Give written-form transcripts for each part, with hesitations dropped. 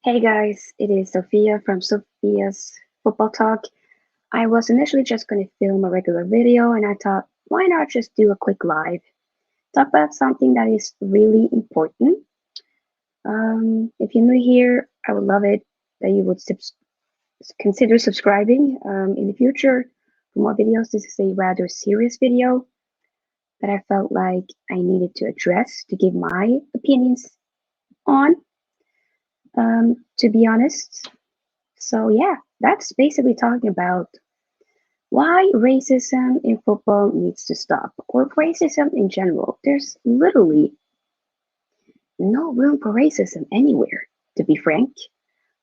Hey guys, it is Sofia from Sofia's Football Talk. I was initially just going to film a regular video and I thought, why not just do a quick live? Talk about something that is really important. If you're new here, I would love it that you would consider subscribing in the future for more videos. This is a rather serious video that I felt like I needed to address to give my opinions on, to be honest. So, yeah, that's basically talking about why racism in football needs to stop, or racism in general. There's literally no room for racism anywhere, to be frank.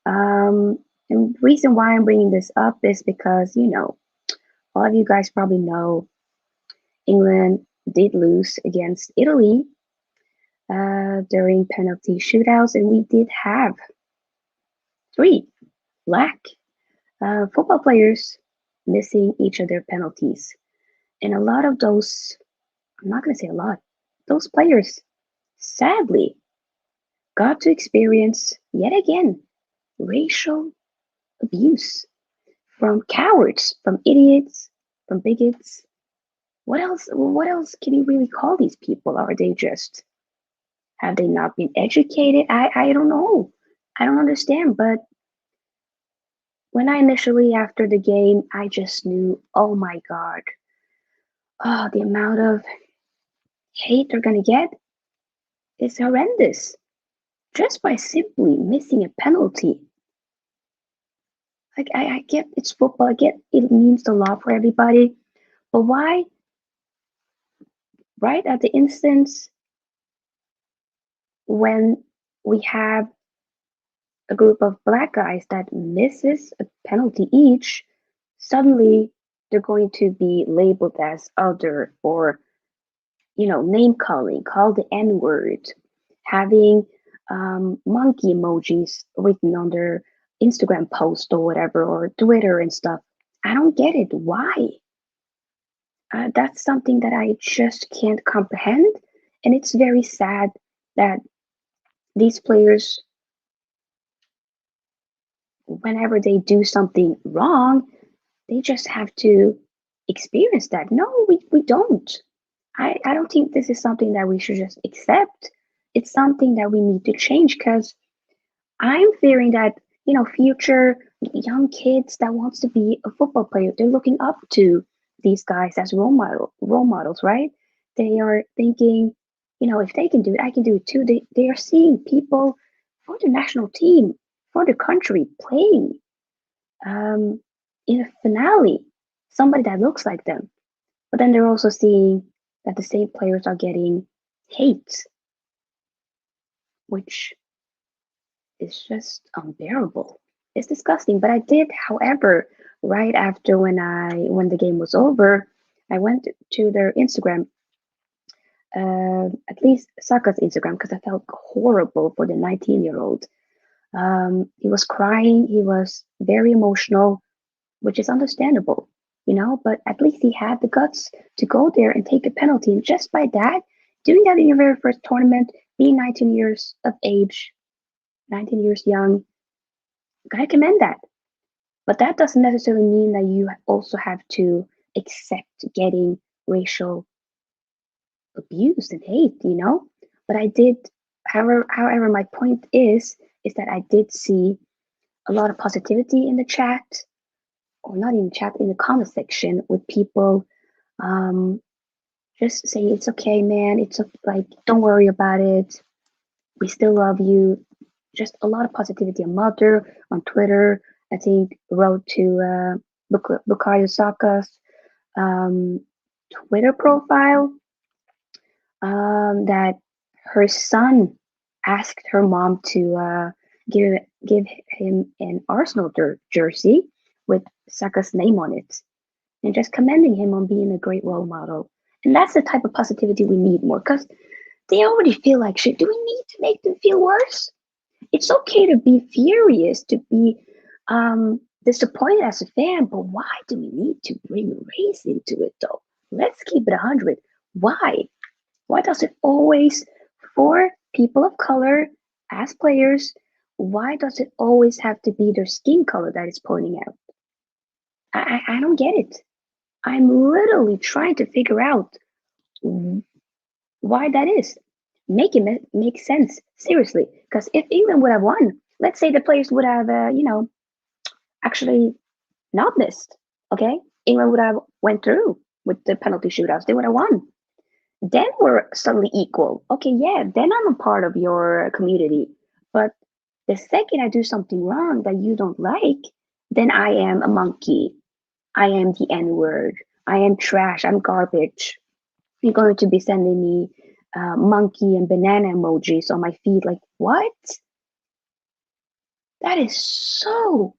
And the reason why I'm bringing this up is because, a lot of you guys probably know England did lose against Italy during penalty shootouts, and we did have three black football players missing each of their penalties. And a lot of those, I'm not going to say a lot, those players sadly got to experience yet again racial abuse from cowards, from idiots, from bigots. What else? What else can you really call these people? Are they just, have they not been educated? I don't know. I don't understand. But when I initially, after the game, I just knew, oh my God, oh, the amount of hate they're going to get is horrendous just by simply missing a penalty. Like I get it's football, I get it means a lot for everybody, but why right at the instance when we have a group of black guys that misses a penalty each, suddenly they're going to be labeled as other or name calling, call the N word, having monkey emojis written on their Instagram post or whatever, or Twitter and stuff. I don't get it. Why? That's something that I just can't comprehend. And it's very sad that these players, whenever they do something wrong, they just have to experience that. No, we don't. I don't think this is something that we should just accept. It's something that we need to change because I'm fearing that, future young kids that wants to be a football player, they're looking up to these guys as role models, right? They are thinking, if they can do it, I can do it too. They are seeing people for the national team, for the country playing um, in a finale, somebody that looks like them. But then they're also seeing that the same players are getting hate, which is just unbearable. It's disgusting. But I did, however, right after when the game was over, I went to their Instagram, at least Saka's Instagram, because I felt horrible for the 19-year-old. He was crying. He was very emotional, which is understandable, but at least he had the guts to go there and take a penalty. And just by that, doing that in your very first tournament, being 19 years of age, 19 years young, I commend that. But that doesn't necessarily mean that you also have to accept getting racial abuse and hate. But I did, however, my point is that I did see a lot of positivity in the chat, or not in the chat, in the comment section with people um, just saying it's okay, man. It's like don't worry about it. We still love you. Just a lot of positivity. A mother on Twitter, I think, wrote to Bukayo Saka's um, Twitter profile that her son asked her mom to give him an Arsenal jersey with Saka's name on it, and just commending him on being a great role model. And that's the type of positivity we need more because they already feel like shit. Do we need to make them feel worse? It's okay to be furious, to be disappointed as a fan, but why do we need to bring race into it though? Let's keep it 100. Why? Why does it always, for people of color as players, Why does it always have to be their skin color that is pointing out? I don't get it. I'm literally trying to figure out why that is. Make it make sense, seriously. Because if England would have won, let's say the players would have, actually not missed. Okay, England would have went through with the penalty shootouts. They would have won. Then we're suddenly equal. Okay, yeah, then I'm a part of your community. But the second I do something wrong that you don't like, then I am a monkey. I am the N word. I am trash. I'm garbage. You're going to be sending me monkey and banana emojis on my feed. Like, what? That is so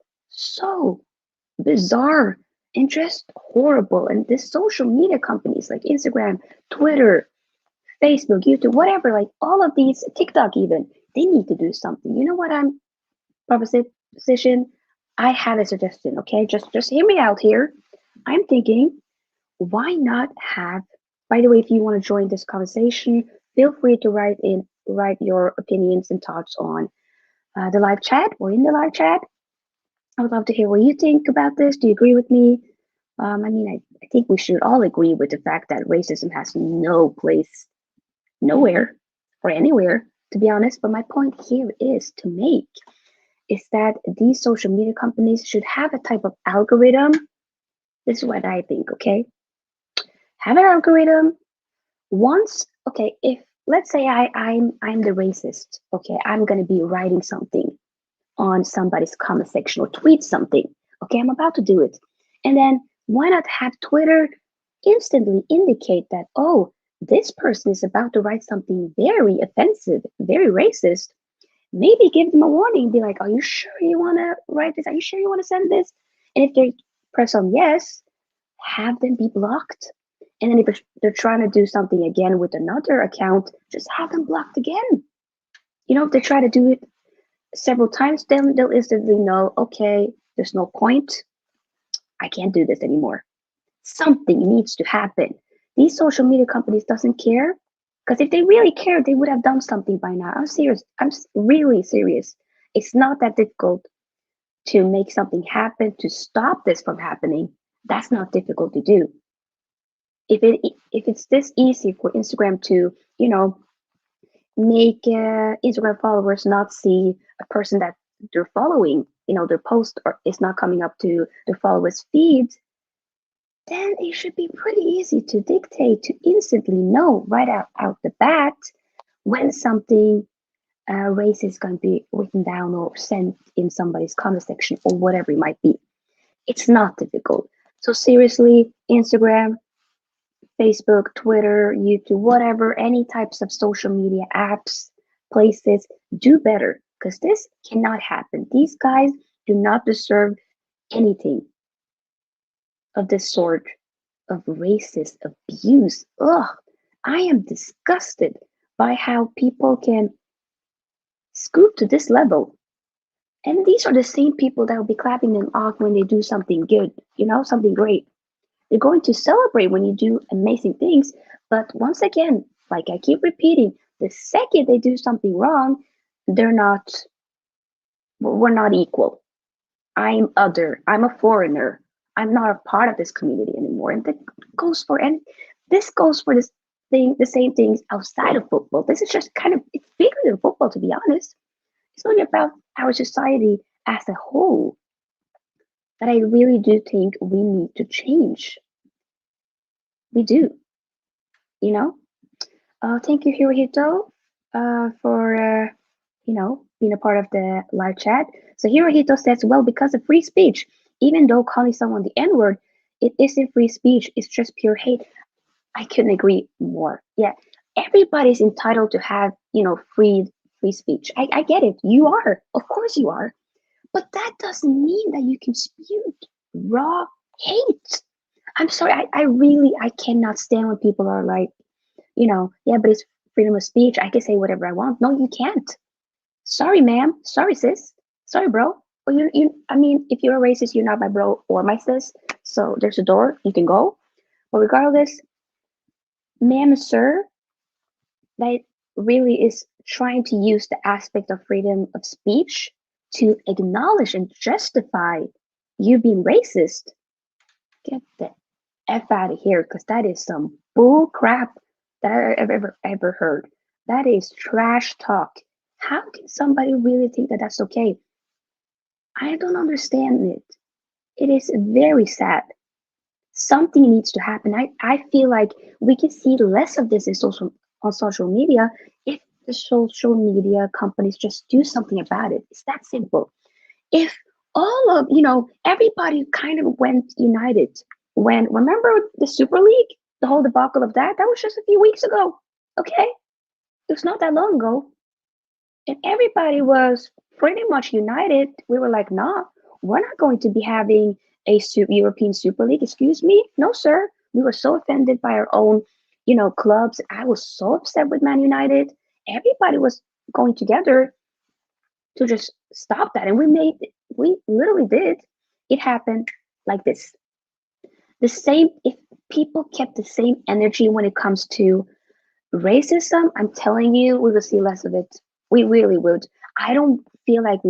bizarre and just horrible. And this social media companies like Instagram, Twitter, Facebook, YouTube, whatever, like all of these, TikTok even, they need to do something. You know what I'm proposition? I have a suggestion, okay? Just hear me out here. I'm thinking, why not have, by the way, if you want to join this conversation, feel free to write your opinions and thoughts on the live chat or in the live chat. I would love to hear what you think about this. Do you agree with me? I think we should all agree with the fact that racism has no place nowhere or anywhere, to be honest. But my point here is to make is that these social media companies should have a type of algorithm. This is what I think, okay? Have an algorithm. Once, okay, if let's say I'm the racist, okay, I'm gonna be writing something on somebody's comment section or tweet something. Okay, I'm about to do it. And then why not have Twitter instantly indicate that, oh, this person is about to write something very offensive, very racist. Maybe give them a warning, be like, are you sure you want to write this? Are you sure you want to send this? And if they press on yes, have them be blocked. And then if they're trying to do something again with another account, just have them blocked again. If they try to do it several times, then they'll instantly know, okay, there's no point. I can't do this anymore. Something needs to happen. These social media companies doesn't care because if they really cared, they would have done something by now. I'm serious. I'm really serious. It's not that difficult to make something happen to stop this from happening. That's not difficult to do. If it's this easy for Instagram to, make Instagram followers not see a person that they're following, their post or is not coming up to their followers' feeds, then it should be pretty easy to dictate to instantly know right out the bat when something race is going to be written down or sent in somebody's comment section or whatever it might be. It's not difficult. So seriously, Instagram, Facebook, Twitter, YouTube, whatever, any types of social media apps, places, do better because this cannot happen. These guys do not deserve anything of this sort of racist abuse. Ugh, I am disgusted by how people can scoop to this level. And these are the same people that will be clapping them off when they do something good, something great. They're going to celebrate when you do amazing things. But once again, like I keep repeating, the second they do something wrong, they're not, we're not equal. I'm other. I'm a foreigner. I'm not a part of this community anymore. And that goes for, and this goes for this thing, the same things outside of football. This is just kind of, it's bigger than football, to be honest. It's only about our society as a whole that I really do think we need to change. We do, you know? Thank you, Hirohito, for being a part of the live chat. So Hirohito says, well, because of free speech, even though calling someone the N-word, it isn't free speech. It's just pure hate. I couldn't agree more. Yeah, everybody's entitled to have free speech. I get it. You are, of course, you are, but that doesn't mean that you can spew raw hate. I'm sorry. I cannot stand when people are like, yeah, but it's freedom of speech. I can say whatever I want. No, you can't. Sorry, ma'am. Sorry, sis. Sorry, bro. Well, I mean, if you're a racist, you're not my bro or my sis. So there's a door. You can go. But regardless, ma'am and sir, that really is trying to use the aspect of freedom of speech to acknowledge and justify you being racist, get the F out of here, because that is some bull crap that I've ever heard. That is trash talk. How can somebody really think that that's okay? I don't understand it. It is very sad. Something needs to happen. I feel like we can see less of this in social media if the social media companies just do something about it. It's that simple. If all of everybody kind of went united when remember the Super League, the whole debacle of that was just a few weeks ago. Okay, it was not that long ago, and everybody was pretty much united. We were like, nah, we're not going to be having a European Super League. Excuse me, no, sir. We were so offended by our own, clubs. I was so upset with Man United. Everybody was going together to just stop that, and we literally did. It happened like this. The same, if people kept the same energy when it comes to racism, I'm telling you, we will see less of it. We really would. I don't feel like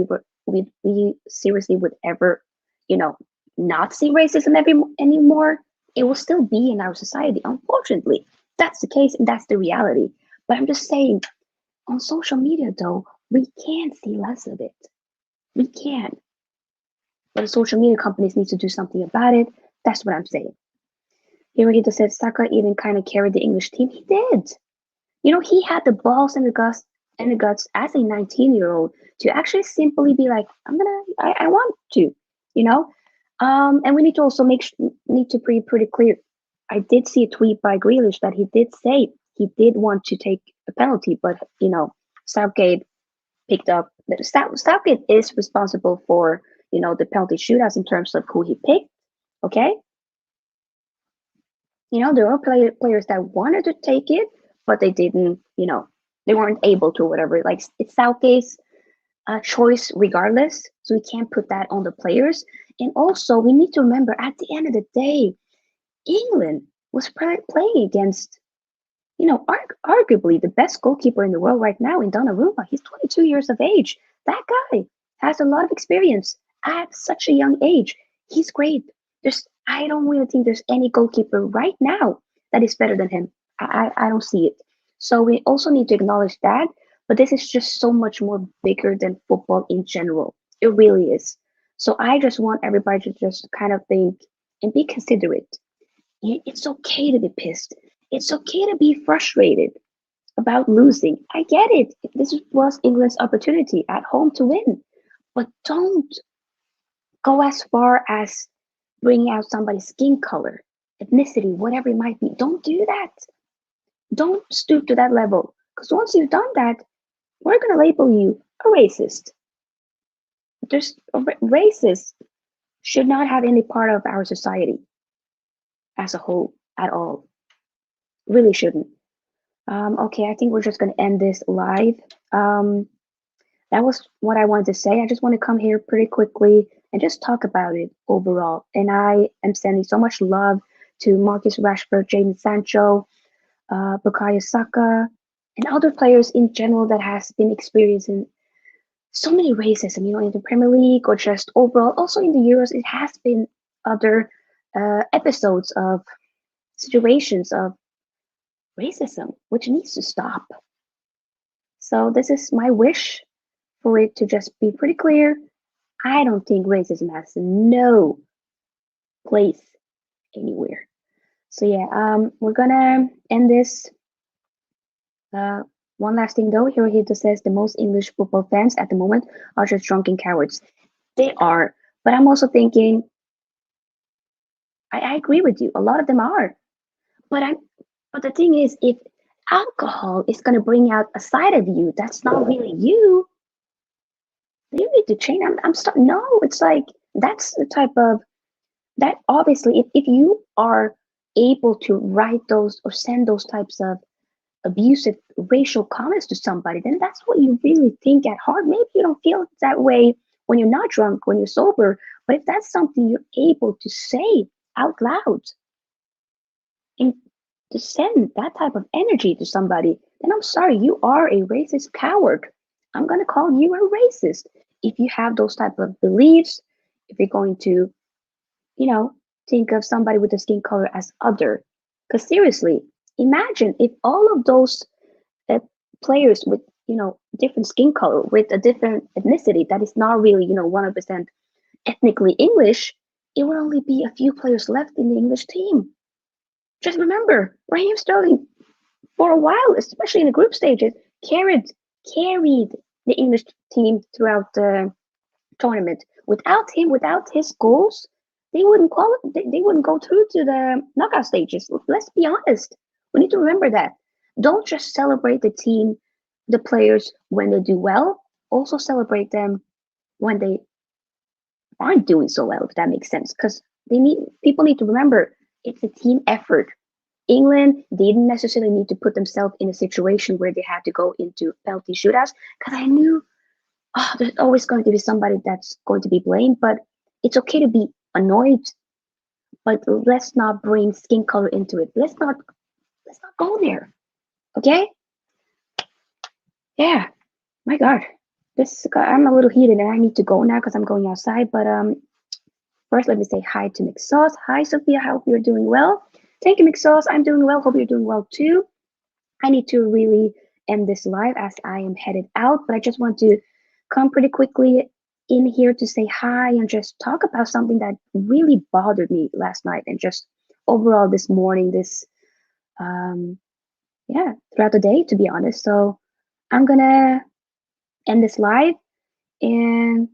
we seriously would ever, you know, not see racism anymore. It will still be in our society. Unfortunately, that's the case and that's the reality. But I'm just saying, on social media though, we can see less of it. We can. But the social media companies need to do something about it. That's what I'm saying. Here he just said Saka even kind of carried the English team. He did. He had the balls and the guts as a 19-year-old to actually simply be like, I want to, you know. And we need to also need to be pretty clear. I did see a tweet by Grealish that he did say he did want to take a penalty, but Southgate picked up. Southgate is responsible for the penalty shootouts in terms of who he picked. Okay, there were players that wanted to take it, but they didn't, they weren't able to, whatever. Like, it's Southgate's choice regardless. So we can't put that on the players. And also, we need to remember at the end of the day, England was playing against, arguably the best goalkeeper in the world right now in Donnarumma. He's 22 years of age. That guy has a lot of experience at such a young age. He's great. I don't really think there's any goalkeeper right now that is better than him. I don't see it. So we also need to acknowledge that. But this is just so much more bigger than football in general. It really is. So I just want everybody to just kind of think and be considerate. It's okay to be pissed. It's okay to be frustrated about losing. I get it. This was England's opportunity at home to win. But don't go as far as bringing out somebody's skin color, ethnicity, whatever it might be. Don't do that. Don't stoop to that level. Because once you've done that, we're going to label you a racist. Racist should not have any part of our society as a whole at all. Really shouldn't. Okay, I think we're just going to end this live. That was what I wanted to say. I just want to come here pretty quickly and just talk about it overall. And I am sending so much love to Marcus Rashford, Jadon Sancho, Bukayo Saka, and other players in general that has been experiencing so many racism, in the Premier League or just overall. Also in the Euros, it has been other episodes of situations of racism, which needs to stop. So this is my wish for it to just be pretty clear. I don't think racism has no place anywhere. So yeah, we're gonna end this. One last thing though, here he just says the most English football fans at the moment are just drunken cowards. They are, but I'm also thinking, I agree with you. A lot of them are, but but the thing is, if alcohol is gonna bring out a side of you that's not really you, you need to change. No, it's like that's the type of that obviously if you are able to write those or send those types of abusive racial comments to somebody, then that's what you really think at heart. Maybe you don't feel that way when you're not drunk, when you're sober, but if that's something you're able to say out loud, and to send that type of energy to somebody, then I'm sorry, you are a racist coward. I'm gonna call you a racist if you have those type of beliefs. If you're going to, you know, think of somebody with a skin color as other. Because seriously, imagine if all of those uh, players with different skin color, with a different ethnicity that is not really 100% ethnically English, it would only be a few players left in the English team. Just remember, Raheem Sterling for a while, especially in the group stages, carried carried the English team throughout the tournament. Without him, without his goals, they wouldn't they wouldn't go through to the knockout stages. Let's be honest. We need to remember that. Don't just celebrate the team, the players when they do well. Also celebrate them when they aren't doing so well, if that makes sense. Because people need to remember it's a team effort. England didn't necessarily need to put themselves in a situation where they had to go into penalty shootouts because I knew there's always going to be somebody that's going to be blamed, but it's okay to be annoyed, but let's not bring skin color into it. Let's not go there. Okay? Yeah. My God. I'm a little heated and I need to go now because I'm going outside. But first let me say hi to McSauce. Hi Sophia, I hope you're doing well. Thank you, McSauce. I'm doing well. Hope you're doing well too. I need to really end this live as I am headed out, but I just want to come pretty quickly in here to say hi and just talk about something that really bothered me last night and just overall this morning, this um yeah, throughout the day to be honest. So I'm gonna end this live and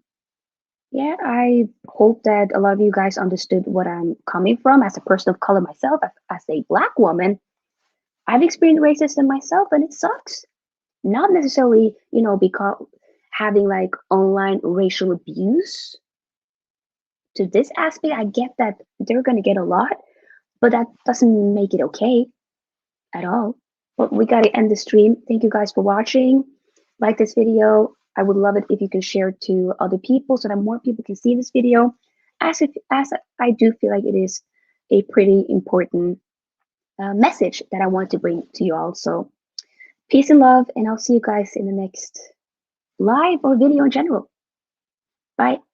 yeah, I hope that a lot of you guys understood what I'm coming from as a person of color myself, as a black woman. I've experienced racism myself and it sucks. Not necessarily, because having like online racial abuse to this aspect, I get that they're going to get a lot, but that doesn't make it okay at all. But we got to end the stream. Thank you guys for watching. Like this video. I would love it if you can share it to other people so that more people can see this video. As I do feel like it is a pretty important message that I want to bring to you all. So peace and love, and I'll see you guys in the next live or video in general. Bye.